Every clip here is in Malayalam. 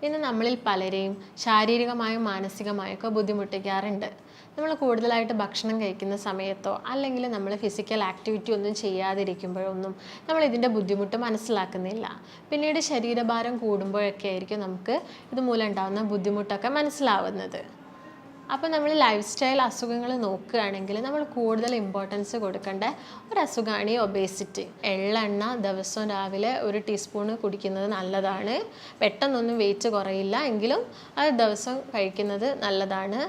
ഇന്ന് നമ്മളിൽ പലരെയും ശാരീരികമായും മാനസികമായൊക്കെ ബുദ്ധിമുട്ടിക്കാറുണ്ട്. നമ്മൾ കൂടുതലായിട്ട് ഭക്ഷണം കഴിക്കുന്ന സമയത്തോ അല്ലെങ്കിൽ നമ്മൾ ഫിസിക്കൽ ആക്ടിവിറ്റി ഒന്നും ചെയ്യാതിരിക്കുമ്പോഴൊന്നും നമ്മൾ ഇതിൻ്റെ ബുദ്ധിമുട്ട് മനസ്സിലാക്കുന്നില്ല. പിന്നീട് ശരീരഭാരം കൂടുമ്പോഴൊക്കെ ആയിരിക്കും നമുക്ക് ഇതുമൂലം ഉണ്ടാകുന്ന ബുദ്ധിമുട്ടൊക്കെ മനസ്സിലാവുന്നത്. അപ്പോൾ നമ്മൾ ലൈഫ് സ്റ്റൈൽ അസുഖങ്ങൾ നോക്കുകയാണെങ്കിൽ നമ്മൾ കൂടുതൽ ഇമ്പോർട്ടൻസ് കൊടുക്കേണ്ട ഒരു അസുഖമാണ് ഈ ഒബേസിറ്റി. എള്ളെണ്ണ ദിവസവും രാവിലെ 1 ടീസ്പൂൺ കുടിക്കുന്നത് നല്ലതാണ്. പെട്ടെന്നൊന്നും വെയിറ്റ് കുറയില്ല എങ്കിലും അത് ദിവസം കഴിക്കുന്നത് നല്ലതാണ്.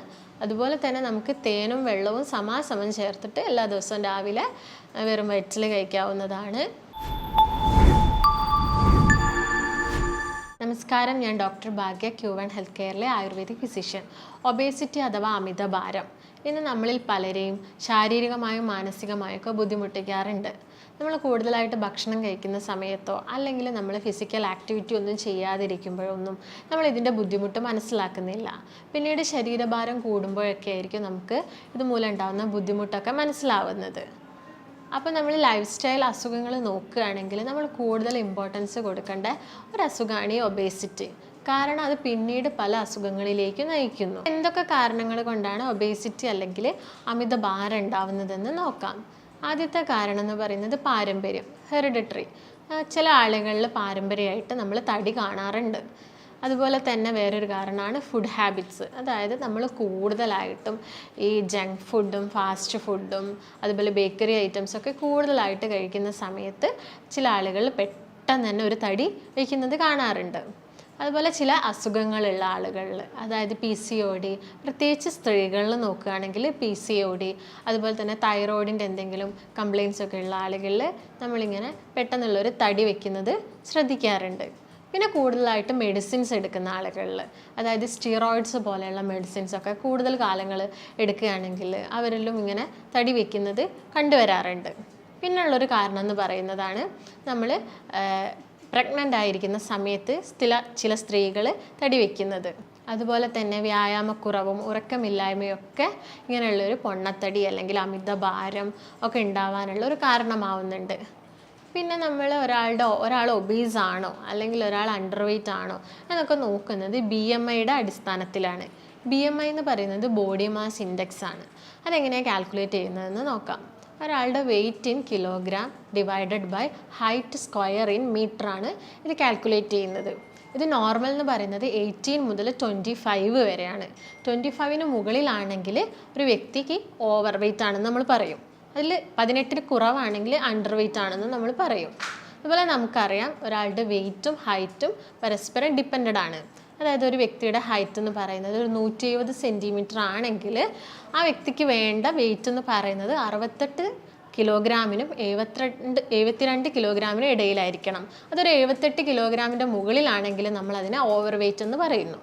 അതുപോലെ തന്നെ നമുക്ക് തേനും വെള്ളവും സമാസമം ചേർത്തിട്ട് എല്ലാ ദിവസവും രാവിലെ വെറും വയറ്റിൽ കഴിക്കാവുന്നതാണ്. നമസ്കാരം, ഞാൻ ഡോക്ടർ ഭാഗ്യ, Q1 ഹെൽത്ത് കെയറിലെ ആയുർവേദിക് ഫിസിഷ്യൻ. ഒബേസിറ്റി അഥവാ അമിതഭാരം ഇന്ന് നമ്മളിൽ പലരെയും ശാരീരികമായും മാനസികമായൊക്കെ ബുദ്ധിമുട്ടിക്കാറുണ്ട്. നമ്മൾ കൂടുതലായിട്ട് ഭക്ഷണം കഴിക്കുന്ന സമയത്തോ അല്ലെങ്കിൽ നമ്മൾ ഫിസിക്കൽ ആക്ടിവിറ്റി ഒന്നും ചെയ്യാതിരിക്കുമ്പോഴൊന്നും നമ്മൾ ഇതിൻ്റെ ബുദ്ധിമുട്ട് മനസ്സിലാക്കുന്നില്ല. പിന്നീട് ശരീരഭാരം കൂടുമ്പോഴൊക്കെ ആയിരിക്കും നമുക്ക് ഇതുമൂലം ഉണ്ടാകുന്ന ബുദ്ധിമുട്ടൊക്കെ മനസ്സിലാവുന്നത്. അപ്പോൾ നമ്മൾ ലൈഫ് സ്റ്റൈൽ അസുഖങ്ങൾ നോക്കുകയാണെങ്കിൽ നമ്മൾ കൂടുതൽ ഇമ്പോർട്ടൻസ് കൊടുക്കേണ്ട ഒരു അസുഖമാണ് ഈ ഒബേസിറ്റി. കാരണം അത് പിന്നീട് പല അസുഖങ്ങളിലേക്ക് നയിക്കുന്നു. എന്തൊക്കെ കാരണങ്ങൾ കൊണ്ടാണ് ഒബേസിറ്റി അല്ലെങ്കിൽ അമിതഭാരം ഉണ്ടാവുന്നതെന്ന് നോക്കാം. ആദ്യത്തെ കാരണം എന്ന് പറയുന്നത് പാരമ്പര്യം, ഹെറിഡിറ്ററി. ചില ആളുകളിൽ പാരമ്പര്യമായിട്ട് നമ്മൾ തടി കാണാറുണ്ട്. അതുപോലെ തന്നെ വേറൊരു കാരണമാണ് ഫുഡ് ഹാബിറ്റ്സ്. അതായത് നമ്മൾ കൂടുതലായിട്ടും ഈ ജങ്ക് ഫുഡും ഫാസ്റ്റ് ഫുഡും അതുപോലെ ബേക്കറി ഐറ്റംസൊക്കെ കൂടുതലായിട്ട് കഴിക്കുന്ന സമയത്ത് ചില ആളുകൾ പെട്ടെന്ന് തന്നെ ഒരു തടി വയ്ക്കുന്നത് കാണാറുണ്ട്. അതുപോലെ ചില അസുഖങ്ങളുള്ള ആളുകളിൽ, അതായത് PCOD, പ്രത്യേകിച്ച് സ്ത്രീകളിൽ നോക്കുകയാണെങ്കിൽ PCOD, അതുപോലെ തന്നെ തൈറോയിഡിൻ്റെ എന്തെങ്കിലും കംപ്ലയിൻസ് ഒക്കെ ഉള്ള ആളുകളിൽ നമ്മളിങ്ങനെ പെട്ടെന്നുള്ളൊരു തടി വയ്ക്കുന്നത് ശ്രദ്ധിക്കാറുണ്ട്. പിന്നെ കൂടുതലായിട്ട് മെഡിസിൻസ് എടുക്കുന്ന ആളുകളിൽ, അതായത് സ്റ്റിറോയിഡ്സ് പോലെയുള്ള മെഡിസിൻസൊക്കെ കൂടുതൽ കാലങ്ങൾ എടുക്കുകയാണെങ്കിൽ അവരിലും ഇങ്ങനെ തടി വയ്ക്കുന്നത് കണ്ടുവരാറുണ്ട്. പിന്നുള്ളൊരു കാരണം എന്ന് പറയുന്നതാണ് നമ്മൾ പ്രഗ്നൻ്റ് ആയിരിക്കുന്ന സമയത്ത് ചില സ്ത്രീകൾ തടി വയ്ക്കുന്നത്. അതുപോലെ തന്നെ വ്യായാമക്കുറവും ഉറക്കമില്ലായ്മയൊക്കെ ഇങ്ങനെയുള്ളൊരു പൊണ്ണത്തടി അല്ലെങ്കിൽ അമിതഭാരം ഒക്കെ ഉണ്ടാവാനുള്ള ഒരു കാരണമാവുന്നുണ്ട്. പിന്നെ നമ്മൾ ഒരാൾ ഒബീസ് ആണോ അല്ലെങ്കിൽ ഒരാൾ അണ്ടർ വെയ്റ്റ് ആണോ എന്നൊക്കെ നോക്കുന്നത് BMIയുടെ അടിസ്ഥാനത്തിലാണ്. BMI എന്ന് പറയുന്നത് ബോഡി മാസ് ഇൻഡെക്സ് ആണ്. അതെങ്ങനെയാണ് കാൽക്കുലേറ്റ് ചെയ്യുന്നതെന്ന് നോക്കാം. ഒരാളുടെ weight in kilogram divided by height square in metre ആണ് ഇത് കാൽക്കുലേറ്റ് ചെയ്യുന്നത്. ഇത് നോർമൽ എന്ന് പറയുന്നത് 18 മുതൽ 25 വരെയാണ്. 25ന് മുകളിലാണെങ്കിൽ ഒരു വ്യക്തിക്ക് ഓവർ വെയ്റ്റ് ആണെന്ന് നമ്മൾ പറയും. അതിൽ 18ന് കുറവാണെങ്കിൽ അണ്ടർ വെയ്റ്റ് ആണെന്ന് നമ്മൾ പറയും. അതുപോലെ നമുക്കറിയാം ഒരാളുടെ വെയ്റ്റും ഹൈറ്റും പരസ്പരം ഡിപ്പെൻഡഡ് ആണ്. അതായത് ഒരു വ്യക്തിയുടെ ഹൈറ്റ് എന്ന് പറയുന്നത് ഒരു 170 സെൻറ്റിമീറ്റർ ആണെങ്കിൽ ആ വ്യക്തിക്ക് വേണ്ട വെയ്റ്റ് എന്ന് പറയുന്നത് 68 കിലോഗ്രാമിനും 72 കിലോഗ്രാമിനും ഇടയിലായിരിക്കണം. അതൊരു 78 കിലോഗ്രാമിൻ്റെ മുകളിലാണെങ്കിൽ നമ്മളതിനെ ഓവർ വെയ്റ്റ് എന്ന് പറയുന്നു.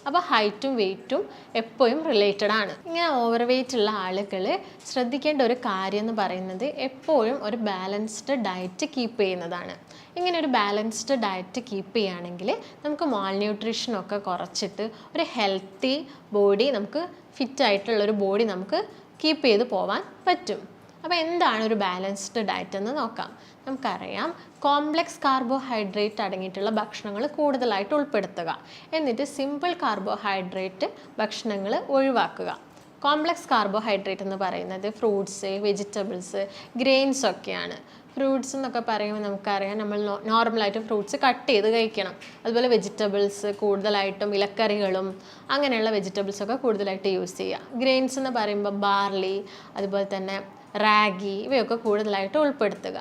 അപ്പോൾ ഹൈറ്റും വെയ്റ്റും എപ്പോഴും റിലേറ്റഡ് ആണ്. ഇങ്ങനെ ഓവർ വെയ്റ്റ് ഉള്ള ആളുകൾ ശ്രദ്ധിക്കേണ്ട ഒരു കാര്യം എന്ന് പറയുന്നത് എപ്പോഴും ഒരു ബാലൻസ്ഡ് ഡയറ്റ് കീപ്പ് ചെയ്യുന്നതാണ്. ഇങ്ങനെ ഒരു ബാലൻസ്ഡ് ഡയറ്റ് കീപ്പ് ചെയ്യുകയാണെങ്കിൽ നമുക്ക് മാൽന്യൂട്രീഷനൊക്കെ കുറച്ചിട്ട് ഒരു ഹെൽത്തി ബോഡി, നമുക്ക് ഫിറ്റായിട്ടുള്ളൊരു ബോഡി നമുക്ക് കീപ്പ് ചെയ്ത് പോവാൻ പറ്റും. അപ്പോൾ എന്താണ് ഒരു ബാലൻസ്ഡ് ഡയറ്റ് എന്ന് നോക്കാം. നമുക്കറിയാം കോംപ്ലക്സ് കാർബോഹൈഡ്രേറ്റ് അടങ്ങിയിട്ടുള്ള ഭക്ഷണങ്ങൾ കൂടുതലായിട്ട് ഉൾപ്പെടുത്തുക, എന്നിട്ട് സിമ്പിൾ കാർബോഹൈഡ്രേറ്റ് ഭക്ഷണങ്ങൾ ഒഴിവാക്കുക. കോംപ്ലക്സ് കാർബോഹൈഡ്രേറ്റ് എന്ന് പറയുന്നത് ഫ്രൂട്ട്സ്, വെജിറ്റബിൾസ്, ഗ്രെയിൻസ് ഒക്കെയാണ്. ഫ്രൂട്ട്സ് എന്നൊക്കെ പറയുമ്പോൾ നമുക്കറിയാം നമ്മൾ നോർമലായിട്ട് ഫ്രൂട്ട്സ് കട്ട് ചെയ്ത് കഴിക്കണം. അതുപോലെ വെജിറ്റബിൾസ് കൂടുതലായിട്ടും ഇലക്കറികളും അങ്ങനെയുള്ള വെജിറ്റബിൾസൊക്കെ കൂടുതലായിട്ട് യൂസ് ചെയ്യുക. ഗ്രെയിൻസ് എന്ന് പറയുമ്പോൾ ബാർലി, അതുപോലെ തന്നെ റാഗി, ഇവയൊക്കെ കൂടുതലായിട്ട് ഉൾപ്പെടുത്തുക.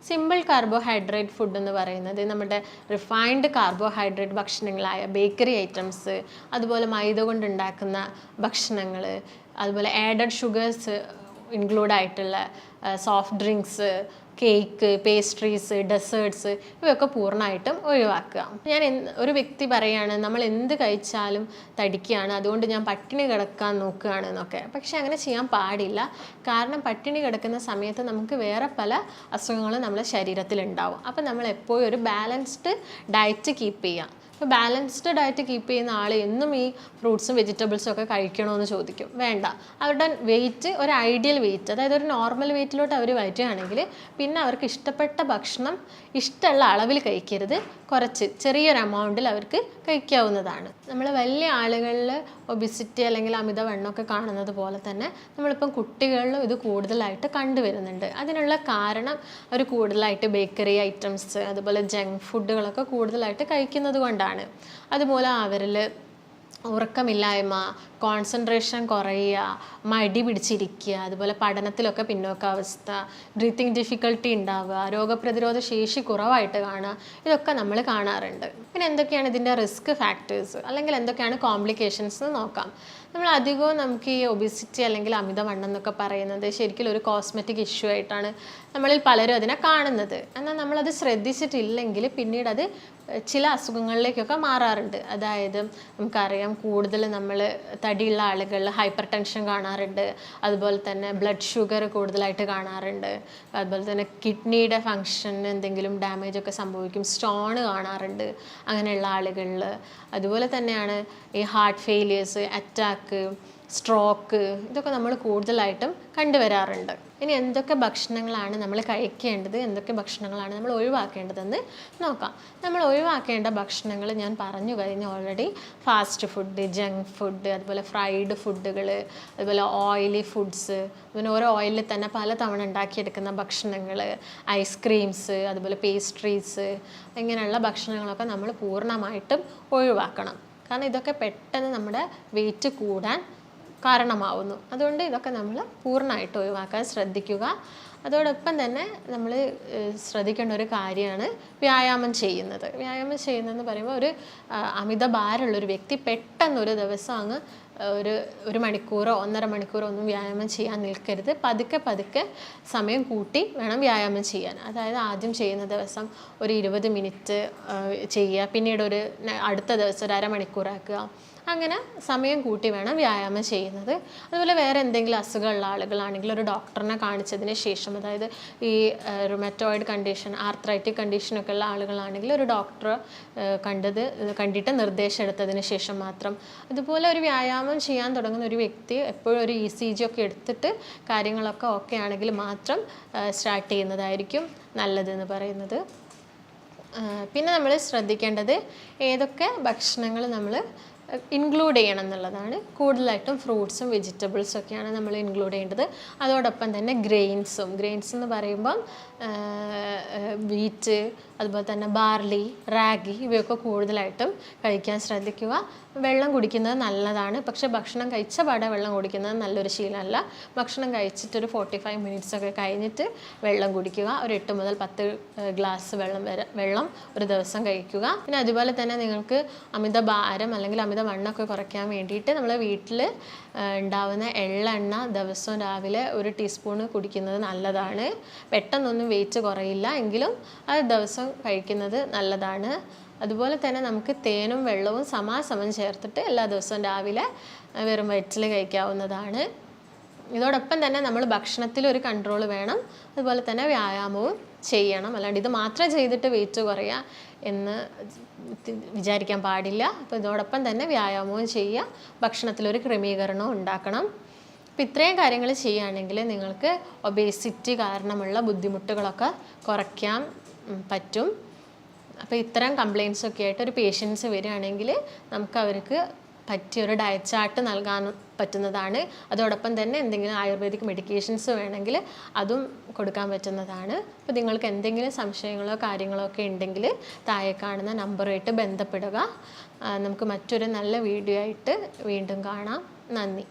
സിമ്പിൾ കാർബോഹൈഡ്രേറ്റ് ഫുഡ് എന്ന് പറയുന്നത് നമ്മുടെ റിഫൈൻഡ് കാർബോഹൈഡ്രേറ്റ് ഭക്ഷണങ്ങളായ ബേക്കറി ഐറ്റംസ്, അതുപോലെ മൈദ കൊണ്ടുണ്ടാക്കുന്ന ഭക്ഷണങ്ങൾ, അതുപോലെ ആഡഡ് ഷുഗേഴ്സ് ഇൻക്ലൂഡ് ആയിട്ടുള്ള soft drinks, cake, pastries, deserts, ഇവയൊക്കെ പൂർണ്ണമായിട്ടും ഒഴിവാക്കുക. ഒരു വ്യക്തി പറയുകയാണ് നമ്മൾ എന്ത് കഴിച്ചാലും തടിക്കുകയാണ്, അതുകൊണ്ട് ഞാൻ പട്ടിണി കിടക്കാൻ നോക്കുകയാണ് എന്നൊക്കെ. പക്ഷെ അങ്ങനെ ചെയ്യാൻ പാടില്ല. കാരണം പട്ടിണി കിടക്കുന്ന സമയത്ത് നമുക്ക് വേറെ പല അസുഖങ്ങളും നമ്മുടെ ശരീരത്തിലുണ്ടാവും. അപ്പം നമ്മൾ എപ്പോഴും ഒരു ബാലൻസ്ഡ് ഡയറ്റ് കീപ്പ് ചെയ്യുക. അപ്പോൾ ബാലൻസ്ഡ് ഡയറ്റ് കീപ്പ് ചെയ്യുന്ന ആൾ എന്നും ഈ ഫ്രൂട്ട്സും വെജിറ്റബിൾസും ഒക്കെ കഴിക്കണമെന്ന് ചോദിക്കും. വേണ്ട. അവരുടെ വെയിറ്റ് ഒരു ഐഡിയൽ വെയിറ്റ്, അതായത് ഒരു നോർമൽ വെയിറ്റിലോട്ട് അവർ വരികയാണെങ്കിൽ പിന്നെ അവർക്ക് ഇഷ്ടപ്പെട്ട ഭക്ഷണം ഇഷ്ടമുള്ള അളവിൽ കഴിക്കരുത്, കുറച്ച് ചെറിയൊരു എമൗണ്ടിൽ അവർക്ക് കഴിക്കാവുന്നതാണ്. നമ്മൾ വലിയ ആളുകളിൽ ഒബിസിറ്റി അല്ലെങ്കിൽ അമിതവണ്ണമൊക്കെ കാണുന്നത് പോലെ തന്നെ നമ്മളിപ്പം കുട്ടികളിലും ഇത് കൂടുതലായിട്ട് കണ്ടുവരുന്നുണ്ട്. അതിനുള്ള കാരണം അവർ കൂടുതലായിട്ട് ബേക്കറി ഐറ്റംസ് അതുപോലെ ജങ്ക് ഫുഡുകളൊക്കെ കൂടുതലായിട്ട് കഴിക്കുന്നത് കൊണ്ടാണ്. അതുപോലെ അവരിൽ ഉറക്കമില്ലായ്മ, കോൺസെൻട്രേഷൻ കുറയുക, മടി പിടിച്ചിരിക്കുക, അതുപോലെ പഠനത്തിലൊക്കെ പിന്നോക്കാവസ്ഥ, ബ്രീത്തിങ് ഡിഫിക്കൽട്ടി ഉണ്ടാവുക, രോഗപ്രതിരോധ ശേഷി കുറവായിട്ട് കാണുക, ഇതൊക്കെ നമ്മൾ കാണാറുണ്ട്. പിന്നെ എന്തൊക്കെയാണ് ഇതിൻ്റെ റിസ്ക് ഫാക്ടേഴ്സ് അല്ലെങ്കിൽ എന്തൊക്കെയാണ് കോംപ്ലിക്കേഷൻസ് എന്ന് നോക്കാം. നമ്മൾ അധികവും നമുക്ക് ഈ ഒബിസിറ്റി അല്ലെങ്കിൽ അമിതവണ്ണം എന്നൊക്കെ പറയുന്നത് ശരിക്കും ഒരു കോസ്മെറ്റിക് ഇഷ്യൂ ആയിട്ടാണ് നമ്മളിൽ പലരും അതിനെ കാണുന്നത്. എന്നാൽ നമ്മളത് ശ്രദ്ധിച്ചിട്ടില്ലെങ്കിൽ പിന്നീട് അത് ചില അസുഖങ്ങളിലേക്കൊക്കെ മാറാറുണ്ട്. അതായത് നമുക്കറിയാം കൂടുതൽ നമ്മൾ തടിയുള്ള ആളുകളിൽ ഹൈപ്പർ ടെൻഷൻ കാണാറുണ്ട്, അതുപോലെ തന്നെ ബ്ലഡ് ഷുഗർ കൂടുതലായിട്ട് കാണാറുണ്ട്, അതുപോലെ തന്നെ കിഡ്നിയുടെ ഫങ്ഷന് എന്തെങ്കിലും ഡാമേജ് ഒക്കെ സംഭവിക്കും, സ്റ്റോൺ കാണാറുണ്ട് അങ്ങനെയുള്ള ആളുകളിൽ. അതുപോലെ തന്നെയാണ് ഈ ഹാർട്ട് ഫെയിലിയേഴ്സ്, അറ്റാക്ക്, സ്ട്രോക്ക്, ഇതൊക്കെ നമ്മൾ കൂടുതലായിട്ടും കണ്ടുവരാറുണ്ട്. ഇനി എന്തൊക്കെ ഭക്ഷണങ്ങളാണ് നമ്മൾ കഴിക്കേണ്ടത്, എന്തൊക്കെ ഭക്ഷണങ്ങളാണ് നമ്മൾ ഒഴിവാക്കേണ്ടതെന്ന് നോക്കാം. നമ്മൾ ഒഴിവാക്കേണ്ട ഭക്ഷണങ്ങൾ ഞാൻ പറഞ്ഞു കഴിഞ്ഞു already. Fast food, junk food, അതുപോലെ ഫ്രൈഡ് ഫുഡുകൾ, അതുപോലെ ഓയിലി ഫുഡ്സ്, പിന്നെ ഓരോ ഓയിലിൽ തന്നെ പല തവണ ഉണ്ടാക്കിയെടുക്കുന്ന ഭക്ഷണങ്ങൾ, ഐസ്ക്രീംസ്, അതുപോലെ പേസ്ട്രീസ്, ഇങ്ങനെയുള്ള ഭക്ഷണങ്ങളൊക്കെ നമ്മൾ പൂർണ്ണമായിട്ടും ഒഴിവാക്കണം. കാരണം ഇതൊക്കെ പെട്ടെന്ന് നമ്മുടെ വെയിറ്റ് കൂടാൻ കാരണമാവുന്നു. അതുകൊണ്ട് ഇതൊക്കെ നമ്മൾ പൂർണ്ണമായിട്ട് ഒഴിവാക്കാൻ ശ്രദ്ധിക്കുക. അതോടൊപ്പം തന്നെ നമ്മൾ ശ്രദ്ധിക്കേണ്ട ഒരു കാര്യമാണ് വ്യായാമം ചെയ്യുന്നത്. വ്യായാമം ചെയ്യുന്നതെന്ന് പറയുമ്പോൾ ഒരു അമിത ഭാരമുള്ളൊരു വ്യക്തി പെട്ടെന്നൊരു ദിവസം അങ്ങ് ഒരു മണിക്കൂറോ 1.5 മണിക്കൂറോ ഒന്നും വ്യായാമം ചെയ്യാൻ നിൽക്കരുത്. പതുക്കെ സമയം കൂട്ടി വേണം വ്യായാമം ചെയ്യാൻ. അതായത് ആദ്യം ചെയ്യുന്ന ദിവസം ഒരു 20 മിനിറ്റ് ചെയ്യുക, പിന്നീട് അടുത്ത ദിവസം ഒരു അരമണിക്കൂറാക്കുക. അങ്ങനെ സമയം കൂട്ടി വേണം വ്യായാമം ചെയ്യുന്നത്. അതുപോലെ വേറെ എന്തെങ്കിലും അസുഖമുള്ള ആളുകളാണെങ്കിൽ ഒരു ഡോക്ടറിനെ കാണിച്ചതിന് ശേഷം, അതായത് ഈ റുമറ്റോയിഡ് കണ്ടീഷൻ, ആർത്രൈറ്റിക് കണ്ടീഷനൊക്കെ ഉള്ള ആളുകളാണെങ്കിൽ ഒരു ഡോക്ടറെ കണ്ടിട്ട് നിർദ്ദേശം എടുത്തതിന് ശേഷം മാത്രം. അതുപോലെ ഒരു വ്യായാമം ചെയ്യാൻ തുടങ്ങുന്ന ഒരു വ്യക്തി എപ്പോഴും ഒരു ECG ഒക്കെ എടുത്തിട്ട് കാര്യങ്ങളൊക്കെ ഓക്കെ ആണെങ്കിൽ മാത്രം സ്റ്റാർട്ട് ചെയ്യുന്നതായിരിക്കും നല്ലതെന്ന് പറയുന്നത്. പിന്നെ നമ്മൾ ശ്രദ്ധിക്കേണ്ടത് ഏതൊക്കെ ഭക്ഷണങ്ങൾ നമ്മൾ ഇൻക്ലൂഡ് ചെയ്യണം എന്നുള്ളതാണ്. കൂടുതലായിട്ടും ഫ്രൂട്ട്സും വെജിറ്റബിൾസും ഒക്കെയാണ് നമ്മൾ ഇൻക്ലൂഡ് ചെയ്യേണ്ടത്. അതോടൊപ്പം തന്നെ ഗ്രെയിൻസ് എന്ന് പറയുമ്പം വീറ്റ്, അതുപോലെ തന്നെ ബാർലി, റാഗി, ഇവയൊക്കെ കൂടുതലായിട്ടും കഴിക്കാൻ ശ്രദ്ധിക്കുക. വെള്ളം കുടിക്കുന്നത് നല്ലതാണ്, പക്ഷേ ഭക്ഷണം കഴിച്ച പാടെ വെള്ളം കുടിക്കുന്നത് നല്ലൊരു ശീലമല്ല. ഭക്ഷണം കഴിച്ചിട്ടൊരു 45 മിനിറ്റ്സ് ഒക്കെ കഴിഞ്ഞിട്ട് വെള്ളം കുടിക്കുക. ഒരു 8 മുതൽ 10 ഗ്ലാസ് വെള്ളം ഒരു ദിവസം കഴിക്കുക. പിന്നെ അതുപോലെ തന്നെ നിങ്ങൾക്ക് അമിത ഭാരം അല്ലെങ്കിൽ അമിതവണ്ണമൊക്കെ കുറയ്ക്കാൻ വേണ്ടിയിട്ട് നമ്മൾ വീട്ടിൽ ഉണ്ടാവുന്ന എള്ളെണ്ണ ദിവസവും രാവിലെ 1 ടീസ്പൂൺ കുടിക്കുന്നത് നല്ലതാണ്. പെട്ടെന്നൊന്നും വെയിറ്റ് കുറയില്ല, എങ്കിലും അത് ദിവസം കഴിക്കുന്നത് നല്ലതാണ്. അതുപോലെ തന്നെ നമുക്ക് തേനും വെള്ളവും സമാസമം ചേർത്തിട്ട് എല്ലാ ദിവസവും രാവിലെ വെറും വയറ്റിൽ കഴിക്കാവുന്നതാണ്. ഇതോടൊപ്പം തന്നെ നമ്മൾ ഭക്ഷണത്തിലൊരു കൺട്രോൾ വേണം, അതുപോലെ തന്നെ വ്യായാമവും ചെയ്യണം. അല്ലാണ്ട് ഇത് മാത്രം ചെയ്തിട്ട് വെയിറ്റ് കുറയുക എന്ന് വിചാരിക്കാൻ പാടില്ല. അപ്പോൾ ഇതോടൊപ്പം തന്നെ വ്യായാമവും ചെയ്യുക, ഭക്ഷണത്തിലൊരു ക്രമീകരണവും ഉണ്ടാക്കണം. അപ്പോൾ ഇത്രയും കാര്യങ്ങൾ ചെയ്യുകയാണെങ്കിൽ നിങ്ങൾക്ക് ഒബേസിറ്റി കാരണമുള്ള ബുദ്ധിമുട്ടുകളൊക്കെ കുറയ്ക്കാൻ പറ്റും. അപ്പോൾ ഇത്തരം കംപ്ലയിൻസൊക്കെ ആയിട്ട് ഒരു പേഷ്യൻസ് വരികയാണെങ്കിൽ നമുക്ക് അവർക്ക് പറ്റിയൊരു ഡയറ്റ് ചാർട്ട് നൽകാൻ പറ്റുന്നതാണ്. അതോടൊപ്പം തന്നെ എന്തെങ്കിലും ആയുർവേദിക് മെഡിക്കേഷൻസ് വേണമെങ്കിൽ അതും കൊടുക്കാൻ പറ്റുന്നതാണ്. അപ്പോൾ നിങ്ങൾക്ക് എന്തെങ്കിലും സംശയങ്ങളോ കാര്യങ്ങളോ ഒക്കെ ഉണ്ടെങ്കിൽ താഴെ കാണുന്ന നമ്പറുമായിട്ട് ബന്ധപ്പെടുക. നമുക്ക് മറ്റൊരു നല്ല വീഡിയോ ആയിട്ട് വീണ്ടും കാണാം. നന്ദി.